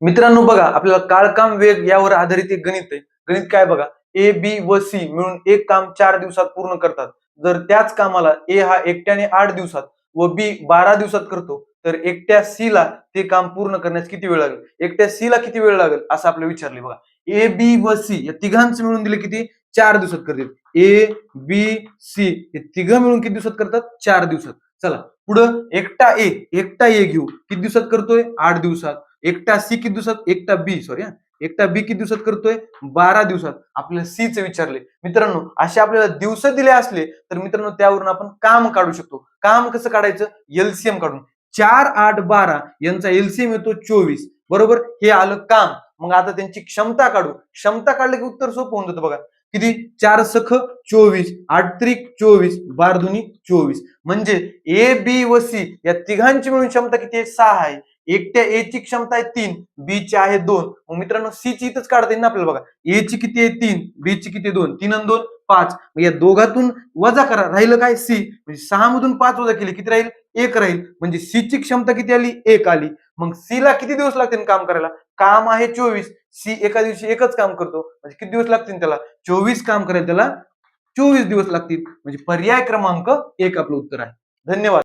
मित्रांनो बघा, आपल्याला काळ काम वेग यावर आधारित एक गणित आहे. गणित काय बघा, ए बी व सी मिळून एक काम 4 दिवसात पूर्ण करतात. जर त्याच कामाला ए हा एकट्याने 8 दिवसात व बी 12 दिवसात करतो, तर एकट्या सी ला ते काम पूर्ण करण्यास किती वेळ लागेल? एकट्या सी ला किती वेळ लागेल असं आपल्याला विचारले बघा. ए बी व सी या तिघांचं मिळून दिले किती? 4 दिवसात करतील. ए बी सी हे तिघं मिळून किती दिवसात करतात? 4 दिवसात. चला पुढं एकटा ए घेऊ, किती दिवसात करतोय? 8 दिवसात. एकटा सी किती दिवसात? एकटा बी किती दिवसात करतोय? 12 दिवसात. आपल्याला सी चे विचारले. मित्रांनो असे आपल्याला दिवस दिले असले तर मित्रांनो त्यावरून आपण काम काढू शकतो. काम कसं काढायचं? एलसीएम काढून. 4, 8, 12 यांचा एलसीएम येतो 24. बरोबर? हे आलं काम. मग आता त्यांची क्षमता काढू. क्षमता काढलं की उत्तर सोपं होऊन जातं बघा. किती? 4 सख 24, 8 त्रिक 24, 12 दुनी 24. म्हणजे ए बी व सी या तिघांची मिळून क्षमता किती आहे? 6 आहे. एकट्या ए ची क्षमता आहे 3, बी ची आहे 2. मग मित्रांनो सी ची इथंच काढता येईल ना आपल्याला बघा. ए ची किती आहे? 3, बी ची किती आहे? 2. 3 आणि 2 5. या दोघातून वजा करा, राहिलं काय? सी. म्हणजे 6 मधून 5 वजा केले किती राहील? 1 राहील. म्हणजे सी ची क्षमता किती आली? 1 आली. मग सी ला किती दिवस लागतील काम करायला? काम आहे 24. सी एका दिवशी एकच काम करतो. म्हणजे किती दिवस लागतील त्याला? 24 काम करायला त्याला 24 दिवस लागतील. म्हणजे पर्याय क्रमांक 1 आपलं उत्तर आहे. धन्यवाद.